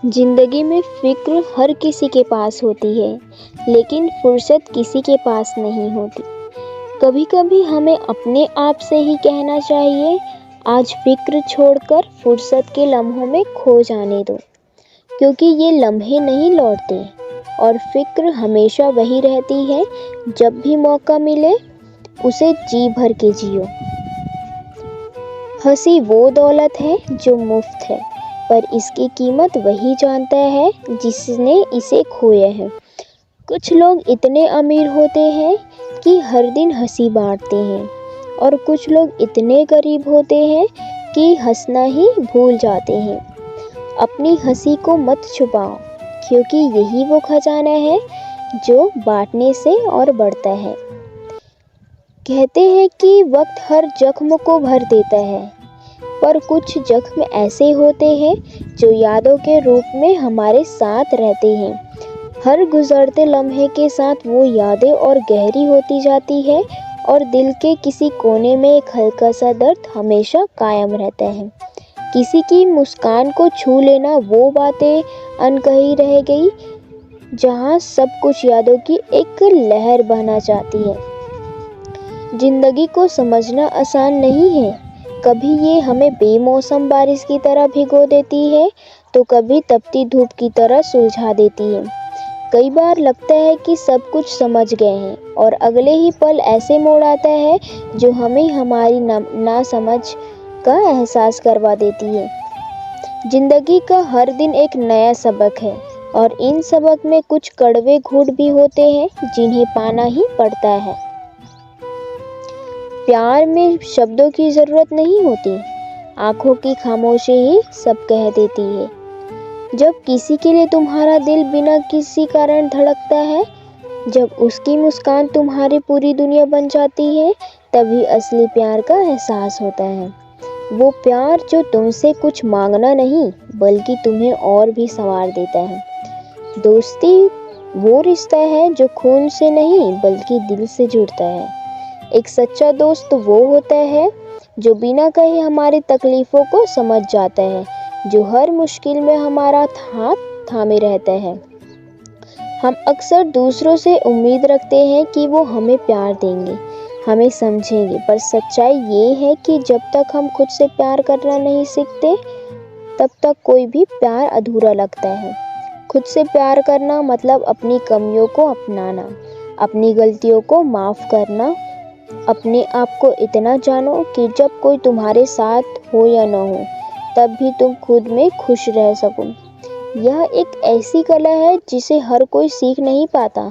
जिंदगी में फिक्र हर किसी के पास होती है, लेकिन फुर्सत किसी के पास नहीं होती। कभी कभी हमें अपने आप से ही कहना चाहिए, आज फिक्र छोड़कर फुर्सत के लम्हों में खो जाने दो, क्योंकि ये लम्हे नहीं लौटते और फिक्र हमेशा वही रहती है। जब भी मौका मिले उसे जी भर के जियो। हंसी वो दौलत है जो मुफ्त है, पर इसकी कीमत वही जानता है जिसने इसे खोया है। कुछ लोग इतने अमीर होते हैं कि हर दिन हंसी बांटते हैं, और कुछ लोग इतने गरीब होते हैं कि हंसना ही भूल जाते हैं। अपनी हंसी को मत छुपाओ, क्योंकि यही वो खजाना है जो बांटने से और बढ़ता है। कहते हैं कि वक्त हर जख्म को भर देता है, पर कुछ जख्म ऐसे होते हैं जो यादों के रूप में हमारे साथ रहते हैं। हर गुजरते लम्हे के साथ वो यादें और गहरी होती जाती है, और दिल के किसी कोने में एक हल्का सा दर्द हमेशा कायम रहता है। किसी की मुस्कान को छू लेना वो बातें अनकही रह गई, जहाँ सब कुछ यादों की एक लहर बहना चाहती है। जिंदगी को समझना आसान नहीं है। कभी ये हमें बेमौसम बारिश की तरह भिगो देती है, तो कभी तपती धूप की तरह सुलझा देती है। कई बार लगता है कि सब कुछ समझ गए हैं, और अगले ही पल ऐसे मोड़ आता है जो हमें हमारी नासमझ का एहसास करवा देती है। जिंदगी का हर दिन एक नया सबक है, और इन सबक में कुछ कड़वे घूंट भी होते हैं जिन्हें पाना ही पड़ता है। प्यार में शब्दों की ज़रूरत नहीं होती, आँखों की खामोशी ही सब कह देती है। जब किसी के लिए तुम्हारा दिल बिना किसी कारण धड़कता है, जब उसकी मुस्कान तुम्हारी पूरी दुनिया बन जाती है, तभी असली प्यार का एहसास होता है। वो प्यार जो तुमसे कुछ मांगना नहीं, बल्कि तुम्हें और भी संवार देता है। दोस्ती वो रिश्ता है जो खून से नहीं, बल्कि दिल से जुड़ता है। एक सच्चा दोस्त वो होता है जो बिना कहे हमारी तकलीफ़ों को समझ जाता है, जो हर मुश्किल में हमारा हाथ थामे रहता है। हम अक्सर दूसरों से उम्मीद रखते हैं कि वो हमें प्यार देंगे, हमें समझेंगे, पर सच्चाई ये है कि जब तक हम खुद से प्यार करना नहीं सीखते, तब तक कोई भी प्यार अधूरा लगता है। खुद से प्यार करना मतलब अपनी कमियों को अपनाना, अपनी गलतियों को माफ़ करना, अपने आप को इतना जानो कि जब कोई तुम्हारे साथ हो या न हो, तब भी तुम खुद में खुश रह सको। यह एक ऐसी कला है जिसे हर कोई सीख नहीं पाता,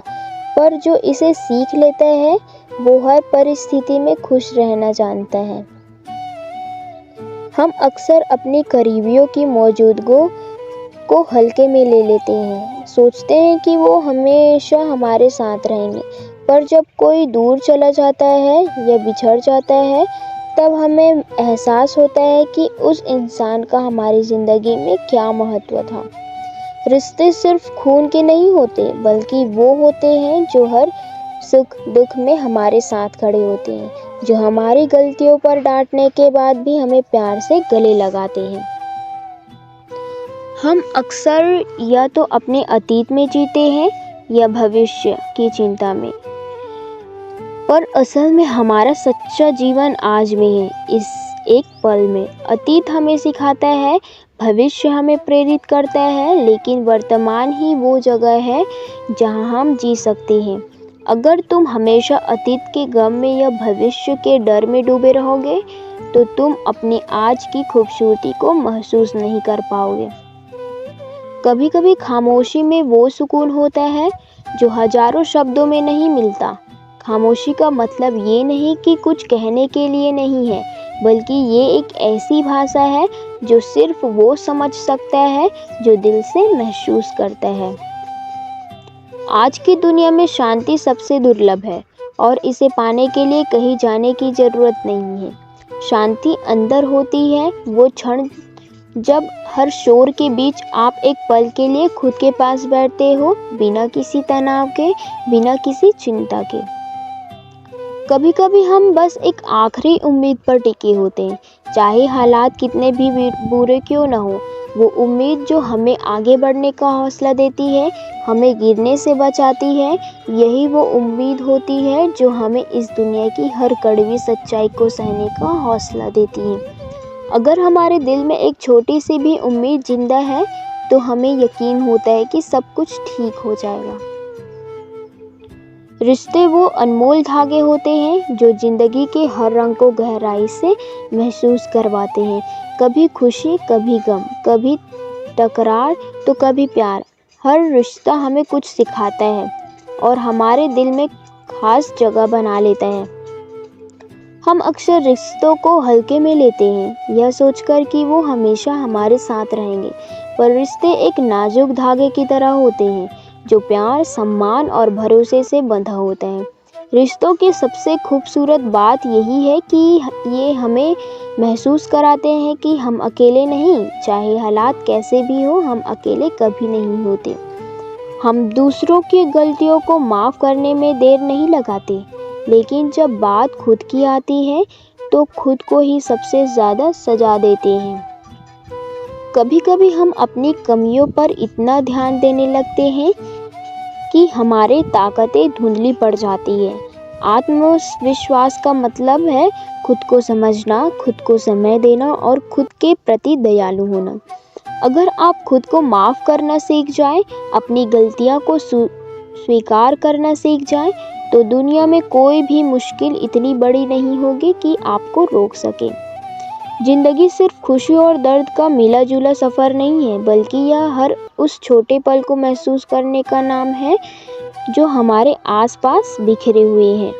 पर जो इसे सीख लेता है वो हर परिस्थिति में खुश रहना जानता है। हम अक्सर अपने करीबियों की मौजूदगी को हल्के में ले लेते हैं, सोचते हैं कि वो हमेशा हमारे साथ रहेंगे, पर जब कोई दूर चला जाता है या बिछड़ जाता है, तब हमें एहसास होता है कि उस इंसान का हमारी ज़िंदगी में क्या महत्व था। रिश्ते सिर्फ खून के नहीं होते, बल्कि वो होते हैं जो हर सुख दुख में हमारे साथ खड़े होते हैं, जो हमारी गलतियों पर डांटने के बाद भी हमें प्यार से गले लगाते हैं। हम अक्सर या तो अपने अतीत में जीते हैं या भविष्य की चिंता में, पर असल में हमारा सच्चा जीवन आज में है, इस एक पल में। अतीत हमें सिखाता है, भविष्य हमें प्रेरित करता है, लेकिन वर्तमान ही वो जगह है जहां हम जी सकते हैं। अगर तुम हमेशा अतीत के गम में या भविष्य के डर में डूबे रहोगे, तो तुम अपनी आज की खूबसूरती को महसूस नहीं कर पाओगे। कभी कभी खामोशी में वो सुकून होता है जो हजारों शब्दों में नहीं मिलता। खामोशी का मतलब ये नहीं कि कुछ कहने के लिए नहीं है, बल्कि ये एक ऐसी भाषा है जो सिर्फ वो समझ सकता है जो दिल से महसूस करता है। आज की दुनिया में शांति सबसे दुर्लभ है, और इसे पाने के लिए कहीं जाने की ज़रूरत नहीं है। शांति अंदर होती है, वो क्षण जब हर शोर के बीच आप एक पल के लिए खुद के पास बैठते हो, बिना किसी तनाव के, बिना किसी चिंता के। कभी कभी हम बस एक आखिरी उम्मीद पर टिके होते हैं चाहे हालात कितने भी बुरे क्यों न हो। वो उम्मीद जो हमें आगे बढ़ने का हौसला देती है, हमें गिरने से बचाती है, यही वो उम्मीद होती है जो हमें इस दुनिया की हर कड़वी सच्चाई को सहने का हौसला देती है। अगर हमारे दिल में एक छोटी सी भी उम्मीद जिंदा है तो हमें यकीन होता है कि सब कुछ ठीक हो जाएगा। रिश्ते वो अनमोल धागे होते हैं जो जिंदगी के हर रंग को गहराई से महसूस करवाते हैं। कभी खुशी, कभी गम, कभी टकरार तो कभी प्यार। हर रिश्ता हमें कुछ सिखाता है और हमारे दिल में खास जगह बना लेता है। हम अक्सर रिश्तों को हल्के में लेते हैं, यह सोचकर कि वो हमेशा हमारे साथ रहेंगे, पर रिश्ते एक नाजुक धागे की तरह होते हैं जो प्यार, सम्मान और भरोसे से बंधा होता है। रिश्तों की सबसे खूबसूरत बात यही है कि ये हमें महसूस कराते हैं कि हम अकेले नहीं, चाहे हालात कैसे भी हो, हम अकेले कभी नहीं होते। हम दूसरों की गलतियों को माफ़ करने में देर नहीं लगाते, लेकिन जब बात खुद की आती है तो खुद को ही सबसे ज़्यादा सजा देते हैं। कभी कभी हम अपनी कमियों पर इतना ध्यान देने लगते हैं कि हमारी ताकतें धुंधली पड़ जाती है। आत्मविश्वास का मतलब है खुद को समझना, खुद को समय देना और खुद के प्रति दयालु होना। अगर आप खुद को माफ़ करना सीख जाएं, अपनी गलतियां को स्वीकार करना सीख जाएं, तो दुनिया में कोई भी मुश्किल इतनी बड़ी नहीं होगी कि आपको रोक सके। जिंदगी सिर्फ खुशी और दर्द का मिला जुला सफ़र नहीं है, बल्कि यह हर उस छोटे पल को महसूस करने का नाम है जो हमारे आसपास बिखरे हुए हैं।